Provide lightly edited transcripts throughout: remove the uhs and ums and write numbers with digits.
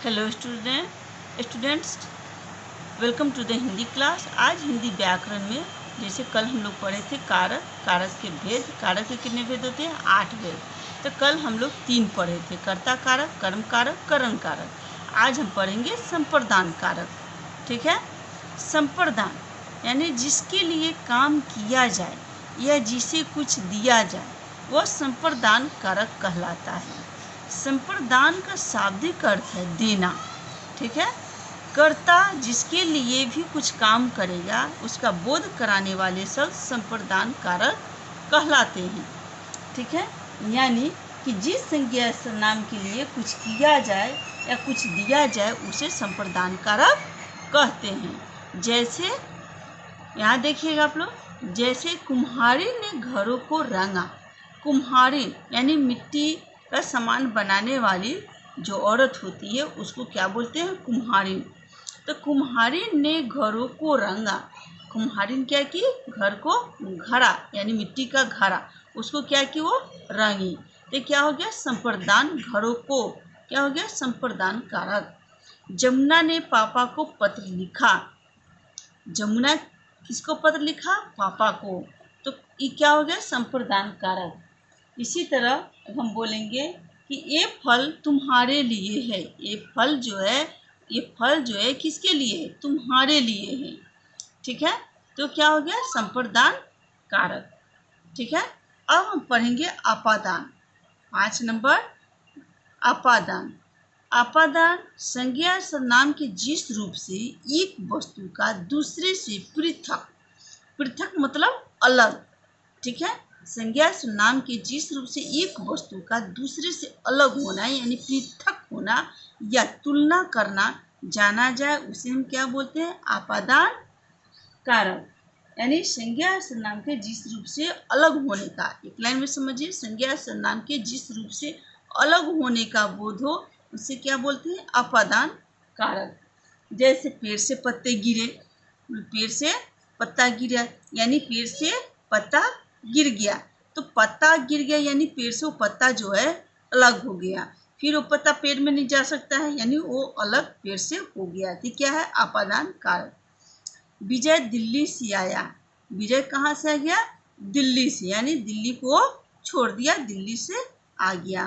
Hello students, welcome to the Hindi class. आज हिंदी व्याकरण में जैसे कल हम लोग पढ़े थे कारक, कारक के भेद। कारक के कितने भेद होते हैं? 8 भेद। तो कल हम लोग 3 पढ़े थे, कर्ता कारक, कर्म कारक, करण कारक। आज हम पढ़ेंगे संप्रदान कारक। ठीक है। संप्रदान यानी जिसके लिए काम किया जाए या जिसे कुछ दिया जाए वह संप्रदान कारक कहलाता है। संप्रदान का शाब्दिक अर्थ है देना। ठीक है। कर्ता जिसके लिए भी कुछ काम करेगा उसका बोध कराने वाले शब्द संप्रदान कारक कहलाते हैं। ठीक है। यानी कि जिस संज्ञा सर्वनाम के लिए कुछ किया जाए या कुछ दिया जाए उसे संप्रदान कारक कहते हैं। जैसे यहाँ देखिएगा आप लोग, जैसे कुम्हारी ने घरों को रंगा। कुम्हारी यानी मिट्टी का सामान बनाने वाली जो औरत होती है उसको क्या बोलते हैं? कुम्हारी। तो कुम्हारी ने घरों को रंगा। कुम्हारी ने क्या की? घर को घड़ा यानी मिट्टी का घड़ा, उसको क्या की? वो रंगी। तो क्या हो गया? संप्रदान। घरों को क्या हो गया? संप्रदान कारक। जमुना ने पापा को पत्र लिखा। जमुना किसको पत्र लिखा? पापा को। तो ये क्या हो गया? संप्रदान कारक। इसी तरह हम बोलेंगे कि ये फल तुम्हारे लिए है। ये फल जो है किसके लिए है? तुम्हारे लिए है। ठीक है। तो क्या हो गया? संप्रदान कारक। ठीक है। अब हम पढ़ेंगे अपादान। 5 नंबर अपादान। अपादान संज्ञा सर्वनाम के जिस रूप से एक वस्तु का दूसरे से पृथक, पृथक मतलब अलग। ठीक है। संज्ञा सर्वनाम के जिस रूप से एक वस्तु का दूसरे से अलग होना यानी पृथक होना या तुलना करना जाना जाए उसे हम क्या बोलते हैं? अपादान कारक। यानी संज्ञा सर्वनाम के जिस रूप से अलग होने का, एक लाइन में समझिए, संज्ञा सर्वनाम के जिस रूप से अलग होने का बोध हो उसे क्या बोलते हैं? अपादान कारक। जैसे पेड़ से पत्ते गिरे, पेड़ से पत्ता गिरा यानी पेड़ से पत्ता गिर गया। तो पत्ता गिर गया यानी पेड़ से वो पत्ता जो है अलग हो गया, फिर वो पत्ता पेड़ में नहीं जा सकता है यानी वो अलग पेड़ से हो गया। तो क्या है? अपादान कारक। विजय दिल्ली से आया। विजय कहाँ से आ गया? दिल्ली से, यानी दिल्ली को छोड़ दिया, दिल्ली से आ गया।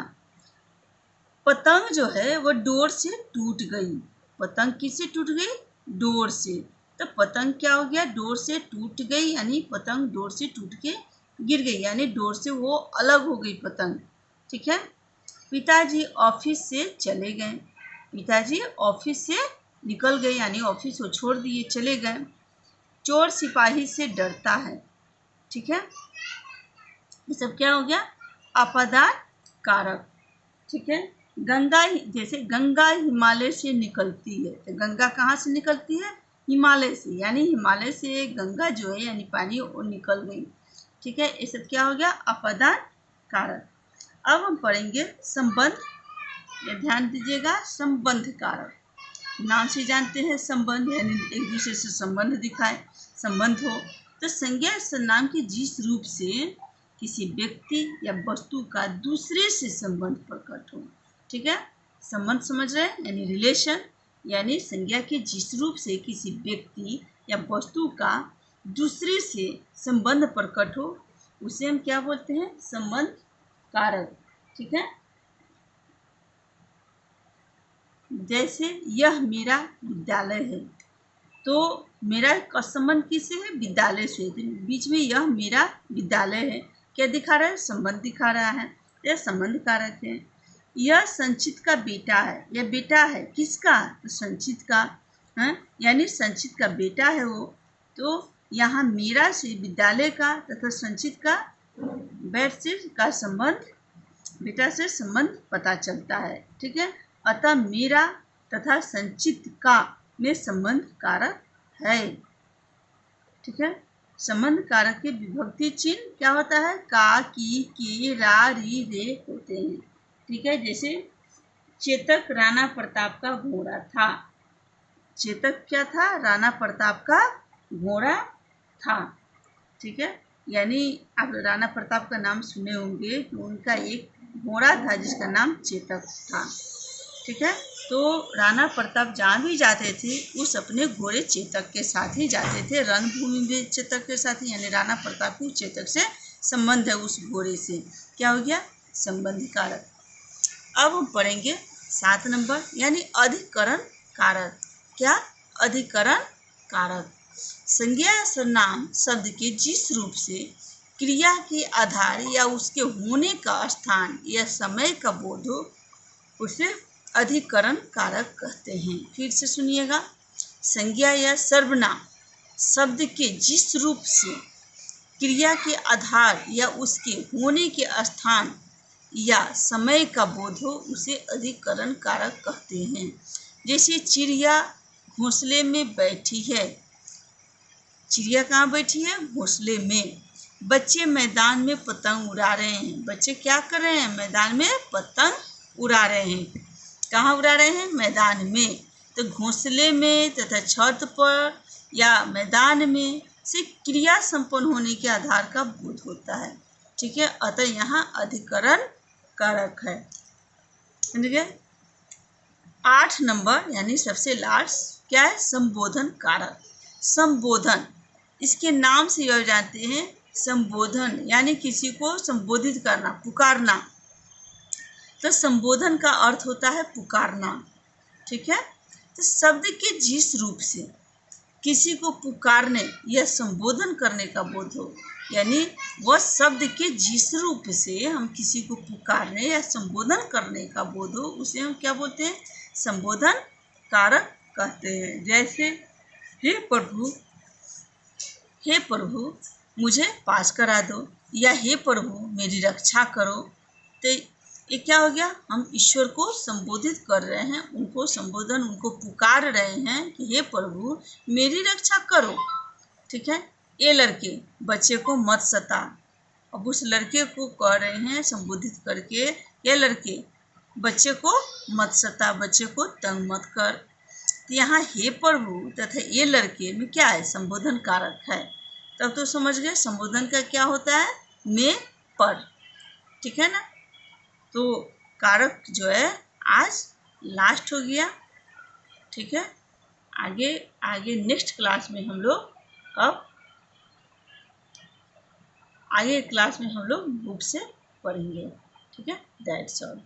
पतंग जो है वो डोर से टूट गई। पतंग किससे टूट गई? डोर से। तो पतंग क्या हो गया? डोर से टूट गई यानी पतंग डोर से टूट के गिर गई यानी डोर से वो अलग हो गई पतंग। ठीक है। पिताजी ऑफिस से चले गए। पिताजी ऑफिस से निकल गए यानी ऑफिस को छोड़ दिए, चले गए। चोर सिपाही से डरता है। ठीक है। ये सब क्या हो गया? अपादान कारक। ठीक है। गंगा, जैसे गंगा हिमालय से निकलती है। तो गंगा कहाँ से निकलती है? हिमालय से, यानी हिमालय से गंगा जो है यानी पानी वो निकल गई। ठीक है। ये सब क्या हो गया? अपादान कारक। अब हम पढ़ेंगे संबंध। ये ध्यान दीजिएगा, संबंध कारक। नाम से जानते हैं संबंध यानी एक दूसरे से संबंध दिखाए, संबंध हो। तो संज्ञा सर्वनाम के जिस रूप से किसी व्यक्ति या वस्तु का दूसरे से संबंध प्रकट हो। ठीक है। संबंध समझ रहे हैं यानी रिलेशन, यानी संज्ञा के जिस रूप से किसी व्यक्ति या वस्तु का दूसरे से संबंध प्रकट हो उसे हम क्या बोलते हैं? संबंध कारक। ठीक है। जैसे यह मेरा विद्यालय है। तो मेरा का संबंध किससे है? विद्यालय से। बीच में यह मेरा विद्यालय है, क्या दिखा रहा है? संबंध दिखा रहा है। यह संबंध कारक है। यह संचित का बेटा है। यह बेटा है किसका? तो संचित का है, यानी संचित का बेटा है वो। तो यहाँ मेरा से विद्यालय का तथा संचित का बैठ से का संबंध, बेटा से संबंध पता चलता है। ठीक है। अतः मेरा तथा संचित का में संबंध कारक है। ठीक है। संबंध कारक के विभक्ति चिन्ह क्या होता है? का, की, के, रा, री, रे होते हैं। ठीक है। जैसे चेतक राणा प्रताप का घोड़ा था। चेतक क्या था? राणा प्रताप का घोड़ा था। ठीक है। यानी आप राणा प्रताप का नाम सुने होंगे कि उनका एक घोड़ा था जिसका नाम चेतक था। ठीक है। तो राणा प्रताप जहाँ भी जाते थे उस अपने घोड़े चेतक के साथ ही जाते थे। रणभूमि में चेतक के साथ ही, यानी राणा प्रताप को चेतक से संबंध है, उस घोड़े से। क्या हो गया? संबंध कारक। अब हम पढ़ेंगे 7 नंबर, यानी अधिकरण कारक। क्या? अधिकरण कारक। संज्ञा या सर्वनाम शब्द के जिस रूप से क्रिया के आधार या उसके होने का स्थान या समय का बोध हो उसे अधिकरण कारक कहते हैं। फिर से सुनिएगा। संज्ञा या सर्वनाम शब्द के जिस रूप से क्रिया के आधार या उसके होने के स्थान या समय का बोध हो उसे अधिकरण कारक कहते हैं। जैसे चिड़िया घोंसले में बैठी है। चिड़िया कहाँ बैठी है? घोंसले में। बच्चे मैदान में पतंग उड़ा रहे हैं। बच्चे क्या कर रहे हैं? मैदान में पतंग उड़ा रहे हैं। कहाँ उड़ा रहे हैं? मैदान में। तो घोंसले में तथा छत पर या मैदान में से क्रिया संपन्न होने के आधार का बोध होता है। ठीक है, अतः यहाँ अधिकरण कारक है। समझ गए? 8 नंबर, यानी सबसे लास्ट, क्या है? संबोधन कारक। संबोधन, इसके नाम से यह जानते हैं, संबोधन यानी किसी को संबोधित करना, पुकारना। तो संबोधन का अर्थ होता है पुकारना। ठीक है, तो शब्द के जिस रूप से किसी को पुकारने या संबोधन करने का बोध हो, यानी वह शब्द के जिस रूप से हम किसी को पुकारने या संबोधन करने का बोध हो उसे हम क्या बोलते हैं? संबोधन कारक कहते हैं। जैसे हे प्रभु मुझे पास करा दो, या हे प्रभु मेरी रक्षा करो। तो ये क्या हो गया? हम ईश्वर को संबोधित कर रहे हैं, उनको संबोधन, उनको पुकार रहे हैं कि हे प्रभु मेरी रक्षा करो। ठीक है, ये लड़के बच्चे को मत सता। अब उस लड़के को कह रहे हैं संबोधित करके, ये लड़के बच्चे को मत सता, बच्चे को तंग मत कर। तो यहाँ हे प्रभु तथा ये लड़के में क्या है? संबोधन कारक है। तब तो समझ गए संबोधन का क्या होता है? में पर। ठीक है ना? तो कारक जो है आज लास्ट हो गया। ठीक है, आगे नेक्स्ट क्लास में हम लोग आगे क्लास में हम लोग बुक से पढ़ेंगे। ठीक है, दैट्स ऑल।